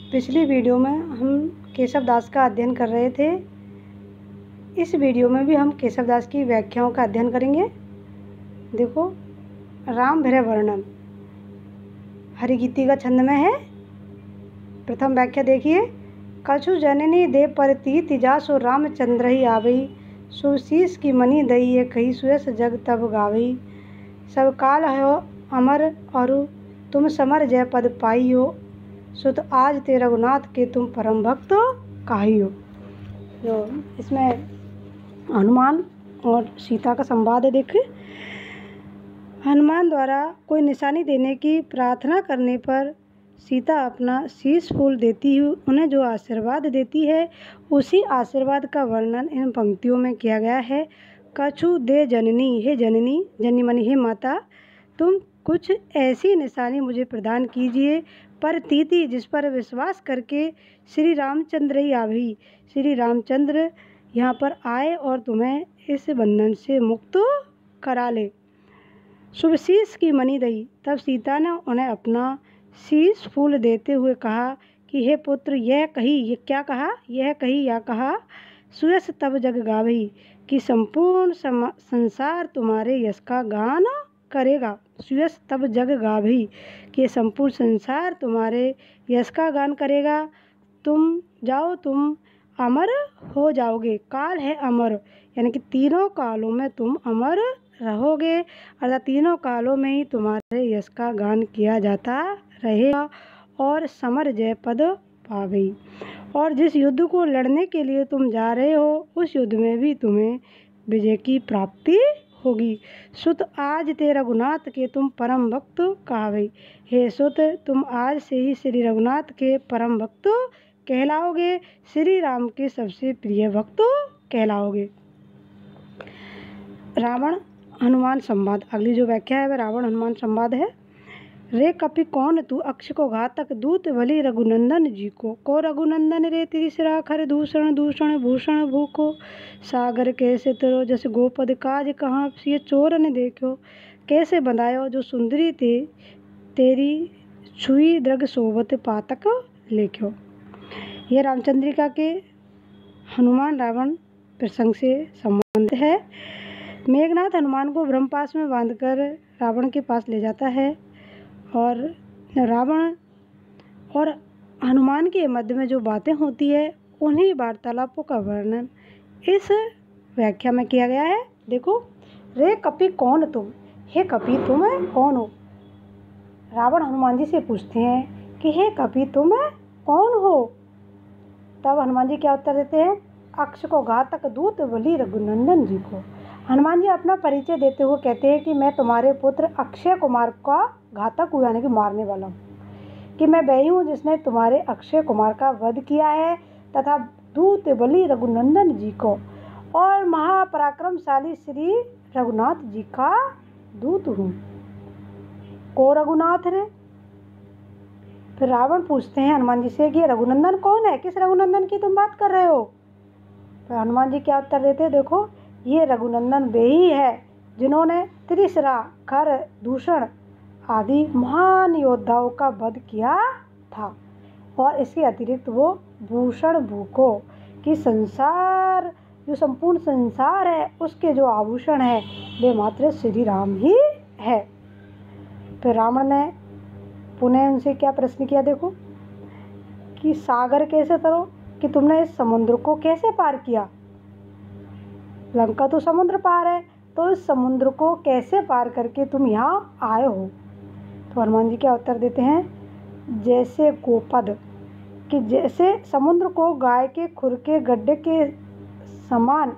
पिछली वीडियो में हम केशव दास का अध्ययन कर रहे थे। इस वीडियो में भी हम केशव दास की व्याख्याओं का अध्ययन करेंगे। देखो, राम भैरव वर्णन हरिगीति का छंद में है। प्रथम व्याख्या देखिए। कछु जननी देव परतीत जासो रामचंद्र ही आवई, सुशीष की मणि दई ये कही सुयस जग तब गावई। सब काल हो अमर और तुम समर जय पद पाई हो, सुत आज ते रघुनाथ के तुम परम भक्त काई हो। जो इसमें हनुमान और सीता का संवाद है। देखिए, हनुमान द्वारा कोई निशानी देने की प्रार्थना करने पर सीता अपना शीश फूल देती हुई उन्हें जो आशीर्वाद देती है, उसी आशीर्वाद का वर्णन इन पंक्तियों में किया गया है। कछु दे जननी, हे जननी, जननी मनी हे माता, तुम कुछ ऐसी निशानी मुझे प्रदान कीजिए। पर तीति, जिस पर विश्वास करके श्री रामचंद्र ही आवी, श्री रामचंद्र यहाँ पर आए और तुम्हें इस बंधन से मुक्त करा ले। शुभ शीश की मणि दई, तब सीता ने उन्हें अपना शीश फूल देते हुए कहा कि हे पुत्र, यह कही, ये क्या कहा, यह कही या कहा, सुयस तब जग गावई, कि संपूर्ण संसार तुम्हारे यश का गान करेगा। सुयस तब जग गावई, कि संपूर्ण संसार तुम्हारे यश का गान करेगा। तुम जाओ, तुम अमर हो जाओगे। काल है अमर, यानी कि तीनों कालों में तुम अमर रहोगे, अर्थात तीनों कालों में ही तुम्हारे यश का गान किया जाता रहेगा। और समर जय पद पावई, और जिस युद्ध को लड़ने के लिए तुम जा रहे हो, उस युद्ध में भी तुम्हें विजय की प्राप्ति होगी। सुत आज ते रघुनाथ के तुम परम भक्त कहावई, हे सुत, तुम आज से ही श्री रघुनाथ के परम भक्त कहलाओगे, श्री राम के सबसे प्रिय भक्त कहलाओगे। रावण हनुमान संवाद, अगली जो व्याख्या है वह रावण हनुमान संवाद है। रे कपि कौन तू अक्ष को घातक, दूत भली रघुनंदन जी को रघुनंदन रे तीसरा खर दूषण दूषण भूषण भूखो, सागर कैसे तरो जस गोपद काज, कहाँ ये चोर ने देखो, कैसे बंधायो जो सुंदरी ते तेरी छुई दृग सोबत पातक लेख्यो। यह रामचंद्रिका के हनुमान रावण प्रसंग से संबंध है। मेघनाथ हनुमान को ब्रह्मपाश में बांधकर रावण के पास ले जाता है, और रावण और हनुमान के मध्य में जो बातें होती है, उन्हीं वार्तालापों का वर्णन इस व्याख्या में किया गया है। देखो, रे कपि कौन तुम, हे कपि तुम कौन हो। रावण हनुमान जी से पूछते हैं कि हे कपि तुम कौन हो। तब हनुमान जी क्या उत्तर देते हैं, अक्ष को घातक दूत बलि रघुनंदन जी को। हनुमान जी अपना परिचय देते हुए कहते हैं कि मैं तुम्हारे पुत्र अक्षय कुमार का घातक हूँ, यानी कि मारने वाला हूँ, कि मैं वही हूँ जिसने तुम्हारे अक्षय कुमार का वध किया है, तथा दूत बलि रघुनंदन जी को और महापराक्रमशाली श्री रघुनाथ जी का दूत हूँ। को रघुनाथ रे। फिर रावण पूछते हैं हनुमान जी से कि ये रघुनंदन कौन है, किस रघुनंदन की तुम बात कर रहे हो। फिर हनुमान जी क्या उत्तर देते हैं, देखो, ये रघुनंदन वे ही है जिन्होंने त्रिशरा खर दूषण आदि महान योद्धाओं का वध किया था, और इसके अतिरिक्त वो भूषण भूखो कि संसार, जो संपूर्ण संसार है, उसके जो आभूषण है वे मात्र श्री राम ही है। फिर रावण ने पुनः उनसे क्या प्रश्न किया, देखो, कि सागर कैसे तरो, कि तुमने इस समुद्र को कैसे पार किया। लंका तो समुद्र पार है, तो इस समुद्र को कैसे पार करके तुम यहाँ आए हो। तो हनुमान जी क्या उत्तर देते हैं, जैसे गोपद, कि जैसे समुद्र को गाय के खुर के गड्ढे के समान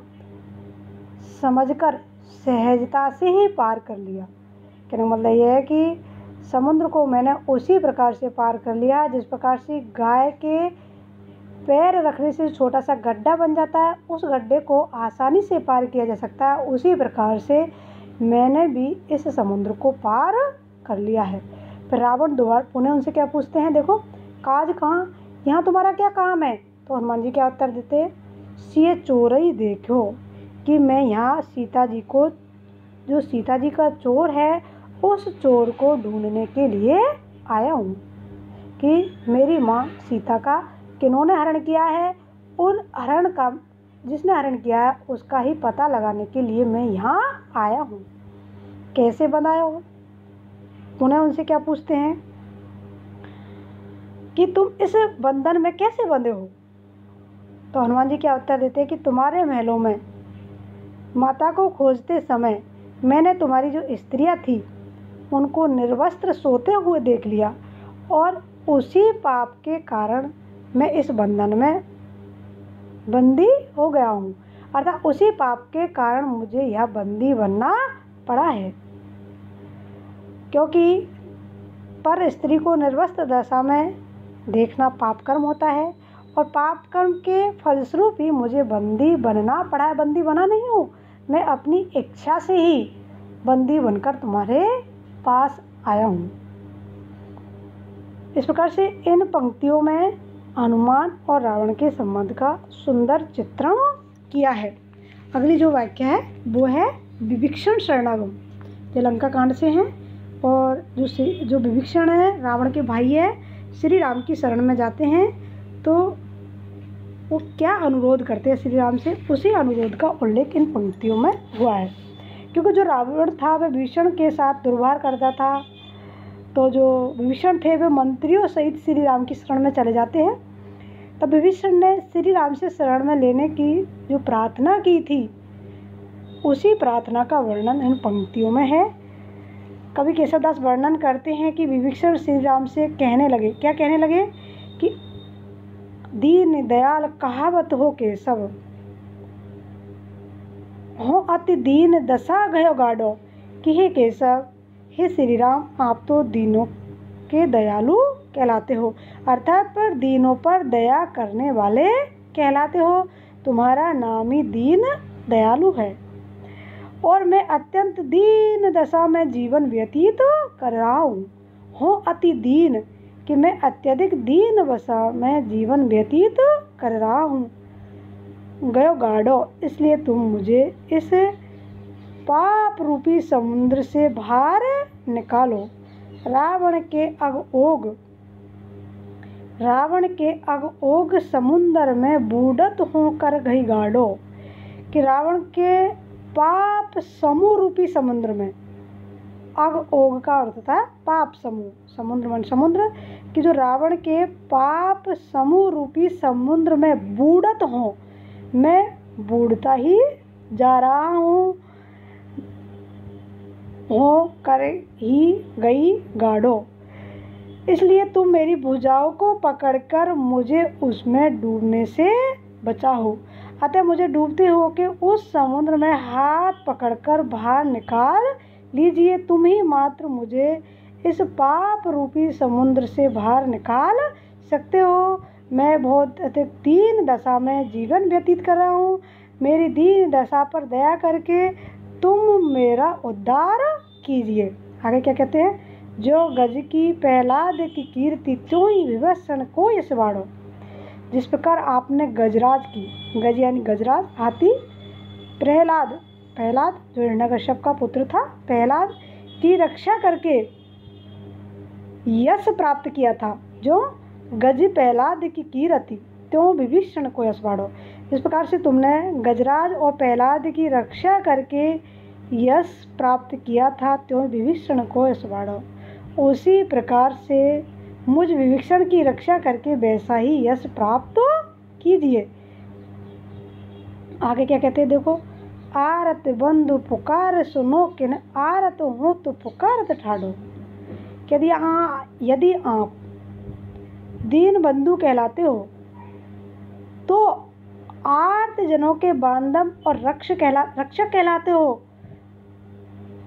समझकर सहजता से ही पार कर लिया। कहने का मतलब यह है कि समुद्र को मैंने उसी प्रकार से पार कर लिया जिस प्रकार से गाय के पैर रखने से छोटा सा गड्ढा बन जाता है, उस गड्ढे को आसानी से पार किया जा सकता है, उसी प्रकार से मैंने भी इस समुद्र को पार कर लिया है। फिर रावण दोबारा पुनः उनसे क्या पूछते हैं, देखो, काज कहाँ, यहाँ तुम्हारा क्या काम है। तो हनुमान जी क्या उत्तर देते हैं, सिए चोरई देखो, कि मैं यहाँ सीता जी को, जो सीता जी का चोर है, उस चोर को ढूंढने के लिए आया हूँ। कि मेरी माँ सीता का किन्होंने हरण किया है, उन हरण का जिसने हरण किया है उसका ही पता लगाने के लिए मैं यहाँ आया हूँ। कैसे बनाया हो? पुनः उनसे क्या पूछते हैं कि तुम इस बंधन में कैसे बंधे हो? तो हनुमान जी क्या उत्तर देते हैं कि तुम्हारे महलों में माता को खोजते समय मैंने तुम्हारी जो स्त्रियां थी उनको निर्वस्त्र सोते हुए देख लिया, और उसी पाप के कारण मैं इस बंधन में बंदी हो गया हूँ। अर्थात उसी पाप के कारण मुझे यह बंदी बनना पड़ा है, क्योंकि पर स्त्री को निर्वस्त्र दशा में देखना पाप कर्म होता है, और पाप कर्म के फलस्वरूप ही मुझे बंदी बनना पड़ा है। बंदी बना नहीं हूँ, मैं अपनी इच्छा से ही बंदी बनकर तुम्हारे पास आया हूँ। इस प्रकार से इन पंक्तियों में हनुमान और रावण के संबंध का सुंदर चित्रण किया है। अगली जो वाक्य है वो है विभीषण शरणागम, जो लंका कांड से हैं, और जो विभीषण है रावण के भाई है, श्री राम की शरण में जाते हैं तो वो क्या अनुरोध करते हैं श्री राम से, उसी अनुरोध का उल्लेख इन पंक्तियों में हुआ है। क्योंकि जो रावण था वह विभीषण के साथ दुर्व्यवहार करता था, तो जो विभीषण थे वे मंत्रियों सहित श्री राम की शरण में चले जाते हैं। तब विभीषण ने श्री राम से शरण में लेने की जो प्रार्थना की थी उसी प्रार्थना का वर्णन इन पंक्तियों में है। कवि केशवदास वर्णन करते हैं कि विभीषण श्री राम से कहने लगे, क्या कहने लगे कि दीन दयाल कहावत हो केशव, हो अति दीन दशा गयो गाड़ो, कि हे केशव, हे श्री राम, आप तो दीनों के दयालु कहलाते हो, अर्थात पर दीनों पर दया करने वाले कहलाते हो। तुम्हारा नाम ही दीन दयालु है, और मैं अत्यंत दीन दशा में जीवन व्यतीत कर रहा हूँ। हो अति दीन, कि मैं अत्यधिक दीन दशा में जीवन व्यतीत कर रहा हूँ। गयो गाड़ो, इसलिए तुम मुझे इस पाप रूपी समुद्र से बाहर निकालो। रावण के अगओग समुद्र में बूढ़त होकर गई गाड़ो, कि रावण के पाप समूह रूपी समुद्र में, अगओग का अर्थ था पाप समूह, समुद्र मन समुद्र, कि जो रावण के पाप समूह रूपी समुद्र में बूढ़त हो, मैं बूढ़ता ही जा रहा हूँ। हो कर ही गई गाड़ो, इसलिए तुम मेरी भुजाओं को पकड़कर मुझे उसमें डूबने से बचाओ। अतः मुझे डूबते हो के उस समुद्र में हाथ पकड़कर बाहर निकाल लीजिए। तुम ही मात्र मुझे इस पाप रूपी समुद्र से बाहर निकाल सकते हो। मैं बहुत अधिक दीन दशा में जीवन व्यतीत कर रहा हूँ। मेरी दीन दशा पर दया करके तुम मेरा उद्धार कीजिए। आगे क्या कहते हैं, जो गज की प्रहलाद की कीर्ति त्यों ही विभीषण को यश बाढ़ो। जिस प्रकार आपने गजराज की, गज यानी गजराज हाथी, प्रहलाद जो हिरण्यकश्यप का पुत्र था, प्रहलाद की रक्षा करके यश प्राप्त किया था, जो गज प्रहलाद की कीर्ति त्यों विभीषण को यश बाढ़ो। इस प्रकार से तुमने गजराज और प्रहलाद की रक्षा करके यश प्राप्त किया था, त्यों विभीषण को यश बाढ़ो। उसी प्रकार से मुझ विभीषण की रक्षा करके वैसा ही यश प्राप्त कीजिए। आगे क्या कहते हैं देखो, आरत बंधु पुकार सुनो, किन आरत हो तो पुकारत ठाड़ो। यदि आप दीन बंधु कहलाते हो तो आर्त जनों के बांधव और रक्षक कहलाते हो,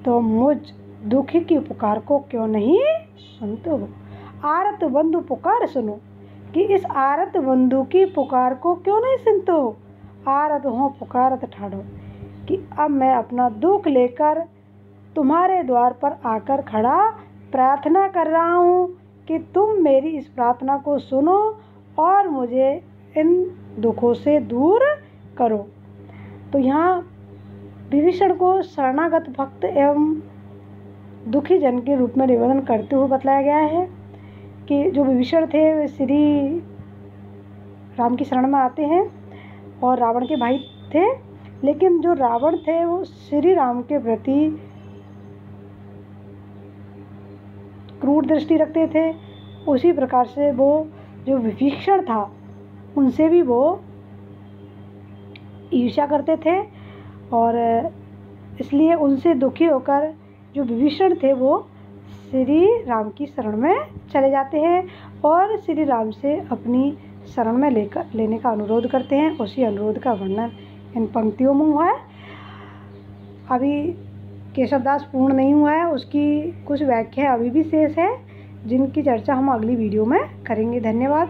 तो मुझ दुखी की पुकार को क्यों नहीं सुनते हो। आरत बंधु पुकार सुनो, कि इस आरत बंधु की पुकार को क्यों नहीं सुनते हो। आरत हो पुकारत ठाड़ो, कि अब मैं अपना दुख लेकर तुम्हारे द्वार पर आकर खड़ा प्रार्थना कर रहा हूँ कि तुम मेरी इस प्रार्थना को सुनो और मुझे इन दुखों से दूर करो। तो यहाँ विभीषण को शरणागत भक्त एवं दुखी जन के रूप में निवेदन करते हुए बतलाया गया है कि जो विभीषण थे वे श्री राम की शरण में आते हैं और रावण के भाई थे, लेकिन जो रावण थे वो श्री राम के प्रति क्रूर दृष्टि रखते थे। उसी प्रकार से वो जो विभीषण था उनसे भी वो ईर्ष्या करते थे और इसलिए उनसे दुखी होकर जो विभीषण थे वो श्री राम की शरण में चले जाते हैं और श्री राम से अपनी शरण में लेने का अनुरोध करते हैं। उसी अनुरोध का वर्णन इन पंक्तियों में हुआ है। अभी केशवदास पूर्ण नहीं हुआ है, उसकी कुछ व्याख्या अभी भी शेष है जिनकी चर्चा हम अगली वीडियो में करेंगे। धन्यवाद।